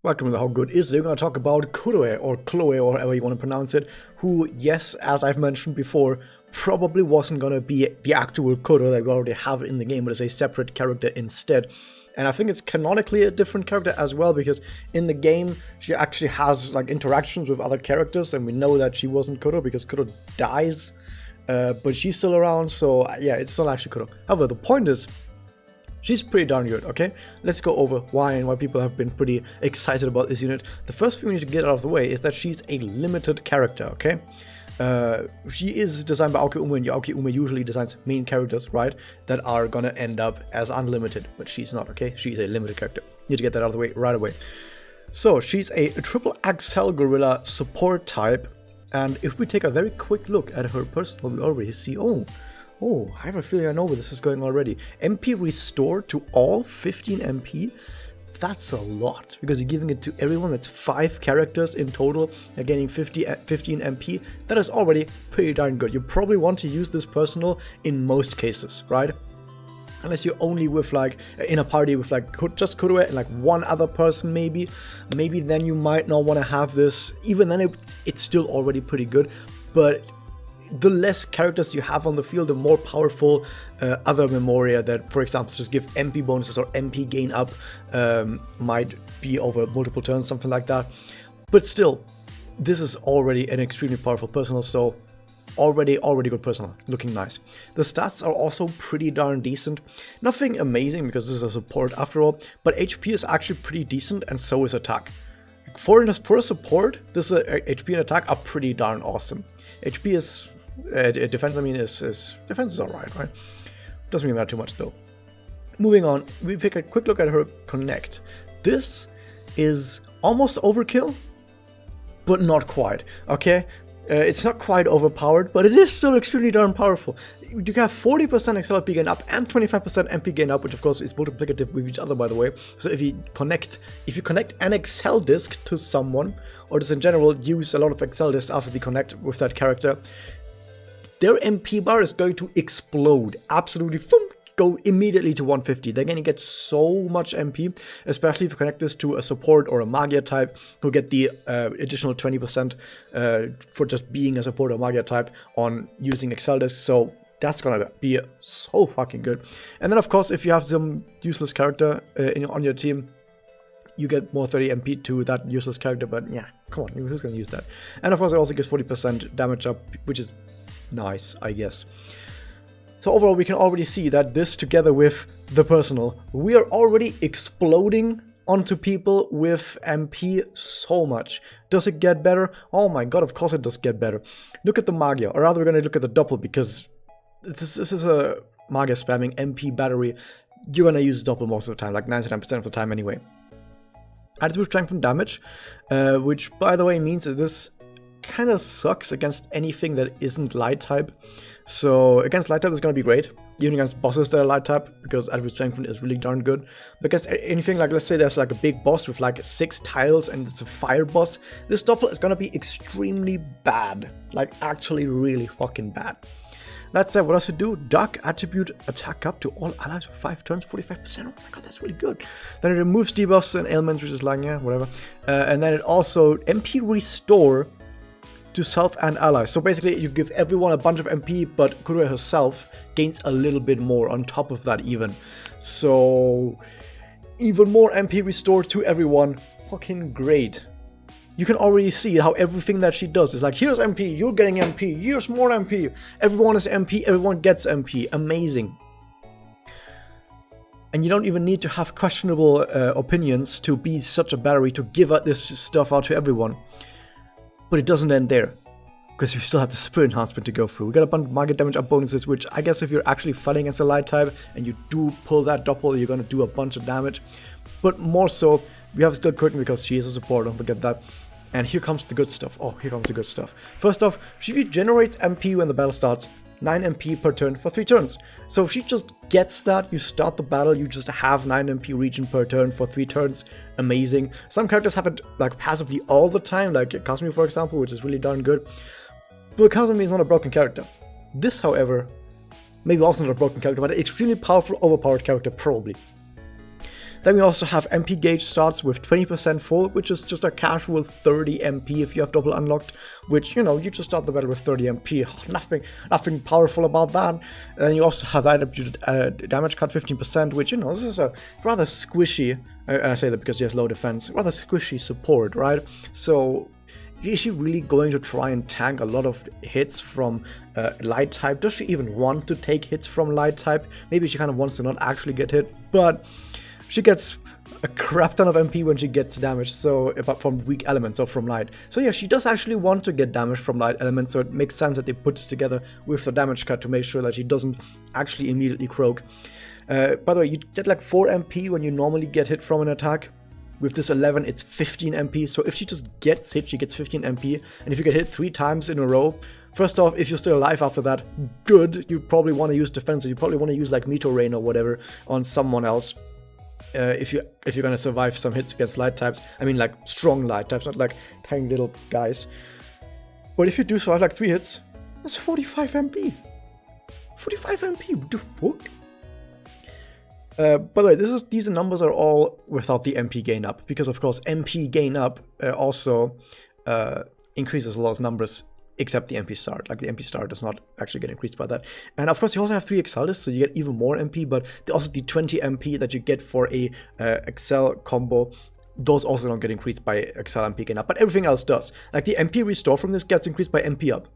Welcome to the How Good Is It? We're going to talk about Kuroe, or Chloe, or however you want to pronounce it, who, yes, as I've mentioned before, probably wasn't going to be the actual Kuroe that we already have in the game, but is a separate character instead. And I think it's canonically a different character as well, because in the game, she actually has like interactions with other characters, and we know that she wasn't Kuroe because Kuroe dies, but she's still around, so yeah, it's not actually Kuroe. However, the point is, she's pretty darn good, okay? Let's go over why and why people have been pretty excited about this unit. The first thing we need to get out of the way is that she's a limited character, okay? She is designed by Aoki Ume, and Aoki Ume usually designs main characters, right? That are gonna end up as unlimited, but she's not, okay? She's a limited character. Need to get that out of the way right away. So, she's a triple Axel Gorilla support type, and if we take a very quick look at her personal, we already see, Oh, I have a feeling I know where this is going already. MP restored to all 15 MP? That's a lot, because you're giving it to everyone. That's 5 characters in total. You're getting 15 MP. That is already pretty darn good. You probably want to use this personal in most cases, right? Unless you're only with like, in a party with like just Kuroe and like one other person maybe. Maybe then you might not want to have this. Even then it's still already pretty good. But the less characters you have on the field, the more powerful other Memoria that, for example, just give MP bonuses or MP gain up might be over multiple turns, something like that. But still, this is already an extremely powerful personal, so already good personal, looking nice. The stats are also pretty darn decent. Nothing amazing because this is a support after all, but HP is actually pretty decent, and so is attack. For a support, this HP and attack are pretty darn awesome. HP is defense, I mean, defense is alright, right? Doesn't really matter too much though. Moving on, we take a quick look at her connect. This is almost overkill, but not quite, okay? It's not quite overpowered, but it is still extremely darn powerful. You have 40% XLP gain up and 25% MP gain up, which of course is multiplicative with each other, by the way. So if you connect an Excel disc to someone, or just in general use a lot of Excel discs after they connect with that character, their MP bar is going to explode. Absolutely, go immediately to 150. They're going to get so much MP, especially if you connect this to a support or a Magia type, who get the additional 20% for just being a support or Magia type on using Excel discs. So that's going to be so fucking good. And then, of course, if you have some useless character on your team, you get more 30 MP to that useless character. But yeah, come on, who's going to use that? And of course, it also gives 40% damage up, which is nice, I guess. So overall, we can already see that this, together with the personal, we are already exploding onto people with MP so much. Does it get better? Oh my god, of course it does get better. Look at the Magia, or rather we're going to look at the Doppel, because this is a Magia spamming MP battery. You're going to use Doppel most of the time, like 99% of the time anyway. Adds with strength and damage, which by the way means that this kind of sucks against anything that isn't light type. So against light type is going to be great, even against bosses that are light type, because Attribute Strengthen is really darn good. But against anything like, let's say there's like a big boss with like 6 tiles and it's a fire boss, this Doppel is going to be extremely bad, like actually really fucking bad. That said, what does it do? Dark Attribute attack up to all allies for 5 turns, 45%. Oh my god, that's really good. Then it removes debuffs and ailments, which is like, yeah, whatever. And then it also MP Restore to self and allies. So basically you give everyone a bunch of MP, but Kuroe herself gains a little bit more on top of that even. So even more MP restored to everyone. Fucking great. You can already see how everything that she does is like, here's MP, you're getting MP, here's more MP, everyone is MP, everyone gets MP. Amazing. And you don't even need to have questionable opinions to be such a battery to give out this stuff out to everyone. But it doesn't end there, because you still have the Spirit Enhancement to go through. We got a bunch of Magia damage up bonuses, which I guess if you're actually fighting against a light type and you do pull that Doppel, you're going to do a bunch of damage. But more so, we have Still Curtain because she is a support, don't forget that. And here comes the good stuff. Oh, here comes the good stuff. First off, she regenerates MP when the battle starts. 9 MP per turn for 3 turns. So if she just gets that, you start the battle, you just have 9 MP regen per turn for 3 turns. Amazing. Some characters have it like passively all the time, like Kasumi for example, which is really darn good. But Kasumi is not a broken character. This, however, maybe also not a broken character, but an extremely powerful, overpowered character, probably. Then we also have MP gauge starts with 20% full, which is just a casual 30 MP if you have double unlocked, which, you know, you just start the battle with 30 MP. Nothing powerful about that. And you also have that damage cut 15%, which, you know, this is a rather squishy, and I say that because he has low defense, rather squishy support, right? So is she really going to try and tank a lot of hits from light type? Does she even want to take hits from light type? Maybe she kind of wants to not actually get hit, but she gets a crap ton of MP when she gets damage, so apart from weak elements or from light. So yeah, she does actually want to get damage from light elements, so it makes sense that they put this together with the damage cut to make sure that she doesn't actually immediately croak. By the way, you get like 4 MP when you normally get hit from an attack. With this 11, it's 15 MP, so if she just gets hit, she gets 15 MP, and if you get hit 3 times in a row, first off, if you're still alive after that, good, you probably want to use defenses, you probably want to use like Meteor Rain or whatever on someone else, if you're gonna survive some hits against light types. I mean like strong light types, not like tiny little guys. But if you do survive like 3 hits, that's 45 MP. 45 MP, what the fuck? By the way, these numbers are all without the MP gain up, because of course MP gain up also increases a lot of numbers except the MP start. Like the MP start does not actually get increased by that. And of course you also have 3 Exceltis, so you get even more MP, but also the 20 MP that you get for a Excel combo, those also don't get increased by Excel MP gain up, but everything else does. Like the MP restore from this gets increased by MP up,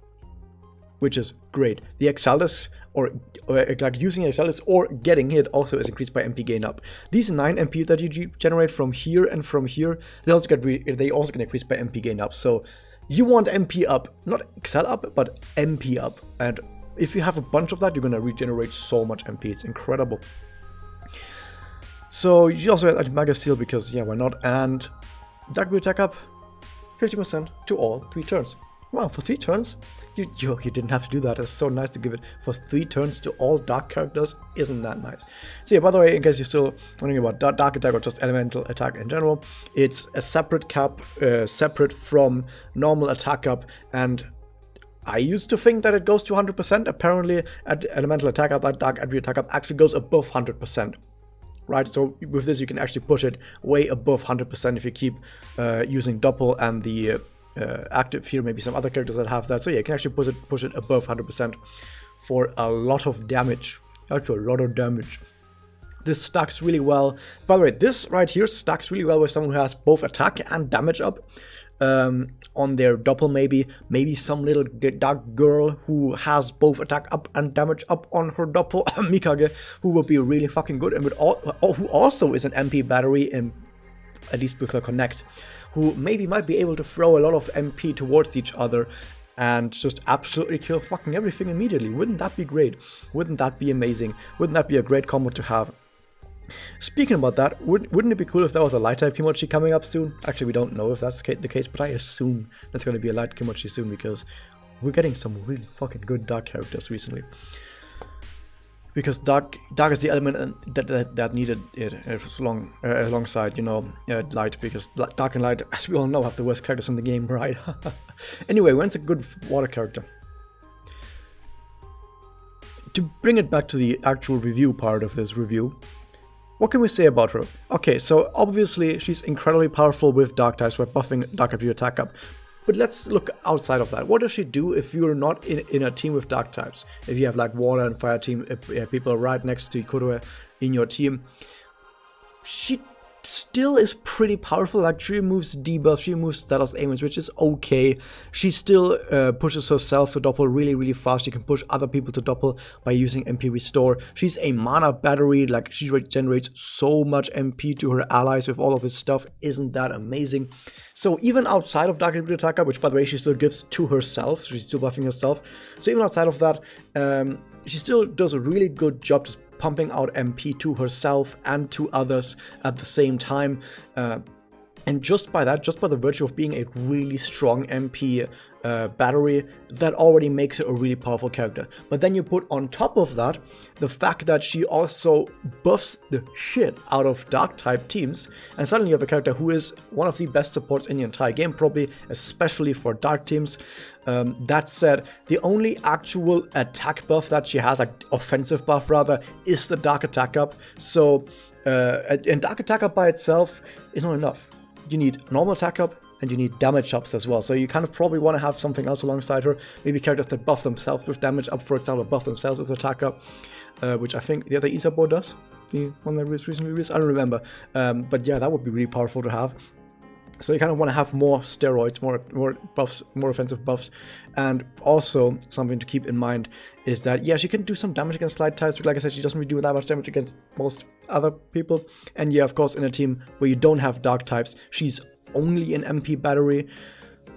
which is great. The Exceltis, or like using Exceltis or getting hit, also is increased by MP gain up. These 9 MP that you generate from here and from here, they also get increased by MP gain up. So you want MP up, not Excel up, but MP up. And if you have a bunch of that, you're gonna regenerate so much MP. It's incredible. So you also have Mega Seal because, yeah, why not? And Dark Blue attack up 50% to all 3 turns. Wow, for 3 turns? You didn't have to do that. It's so nice to give it for 3 turns to all dark characters. Isn't that nice? So yeah, by the way, in case you're still wondering about dark attack or just elemental attack in general, it's a separate cap, separate from normal attack cap, and I used to think that it goes to 100%. Apparently, at elemental attack up, that dark attribute attack up actually goes above 100%. Right, so with this you can actually push it way above 100% if you keep using Doppel and the active here, maybe some other characters that have that. So yeah, you can actually push it above 100% for a lot of damage. Actually, a lot of damage. This stacks really well. By the way, this right here stacks really well with someone who has both attack and damage up on their Doppel. Maybe some little dark girl who has both attack up and damage up on her Doppel, Mikage, who will be really fucking good, and who also is an MP battery in, at least with her connect, who might be able to throw a lot of MP towards each other and just absolutely kill fucking everything immediately. Wouldn't that be great? Wouldn't that be amazing? Wouldn't that be a great combo to have? Speaking about that, wouldn't it be cool if there was a light type Kimochi coming up soon? Actually, we don't know if that's the case, but I assume there's going to be a light Kimochi soon, because we're getting some really fucking good dark characters recently. Because dark is the element that needed it alongside, you know, light, because dark and light, as we all know, have the worst characters in the game, right? Anyway, when's a good water character? To bring it back to the actual review part of this review, what can we say about her? Okay, so obviously she's incredibly powerful with dark types, by buffing dark attribute attack up. But let's look outside of that. What does she do if you're not in a team with dark types? If you have like water and fire team, people right next to Kuroe in your team, she still is pretty powerful. Like, she removes debuff, she removes status ailments, which is okay. She still pushes herself to Doppel really, really fast. She can push other people to Doppel by using MP restore. She's a mana battery. Like, she generates so much MP to her allies with all of this stuff. Isn't that amazing? So even outside of Dark Attribute Attacker, which by the way she still gives to herself, she's still buffing herself. So even outside of that, she still does a really good job just pumping out MP to herself and to others at the same time. And just by the virtue of being a really strong MP battery, that already makes her a really powerful character. But then you put on top of that the fact that she also buffs the shit out of dark type teams, and suddenly you have a character who is one of the best supports in the entire game, probably especially for dark teams. That said, the only actual attack buff that she has, like offensive buff rather, is the dark attack up. So And Dark Attack Up by itself is not enough. You need normal attack up, and you need damage ups as well. So you kind of probably want to have something else alongside her. Maybe characters that buff themselves with damage up, for example, buff themselves with attack up, which I think the other Isabo does. The one that was recently released, I don't remember. But yeah, that would be really powerful to have. So you kind of want to have more steroids, more buffs, more offensive buffs. And also, something to keep in mind is that, yeah, she can do some damage against light types, but like I said, she doesn't really do that much damage against most other people. And yeah, of course, in a team where you don't have dark types, she's only an MP battery,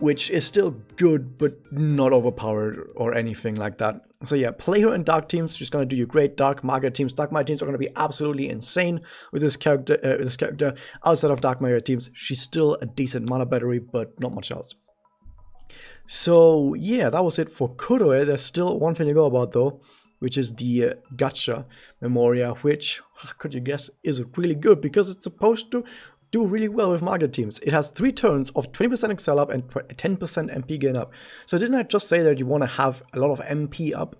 which is still good, but not overpowered or anything like that. So yeah, play her in dark teams. She's gonna do you great. Dark Margaret teams, Dark Magia teams are gonna be absolutely insane with this character. Outside of Dark Magia teams, she's still a decent mana battery, but not much else. So yeah, that was it for Kuroe. There's still one thing to go about though, which is the Gacha Memorial, which, could you guess, is really good because it's supposed to do really well with Margaret teams. It has 3 turns of 20% excel up and 10% MP gain up. So didn't I just say that you want to have a lot of MP up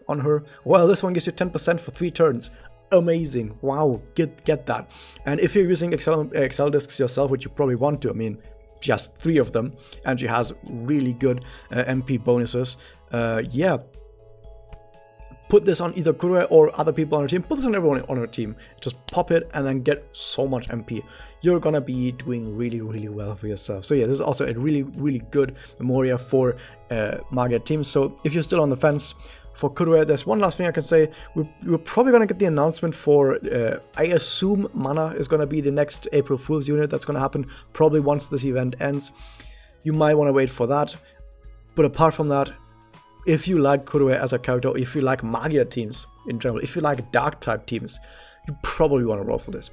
on her? Well, this one gives you 10% for 3 turns. Amazing. Wow, get that. And if you're using Excel discs yourself, which you probably want to, I mean, she has 3 of them, and she has really good MP bonuses. Yeah. Put this on either Kuroe or other people on her team. Put this on everyone on her team. Just pop it and then get so much MP. You're gonna be doing really, really well for yourself. So yeah, this is also a really, really good Memoria for Margaret teams. So if you're still on the fence for Kuroe, there's one last thing I can say. We're probably gonna get the announcement for, I assume Mana is gonna be the next April Fool's unit. That's gonna happen probably once this event ends. You might want to wait for that. But apart from that, if you like Kuroe as a character, or if you like Magia teams in general, if you like Dark type teams, you probably want to roll for this.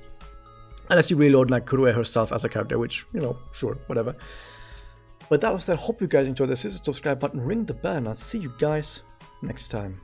Unless you really don't like Kuroe herself as a character, which, you know, sure, whatever. But that was that. Hope you guys enjoyed this. Hit the subscribe button, ring the bell, and I'll see you guys next time.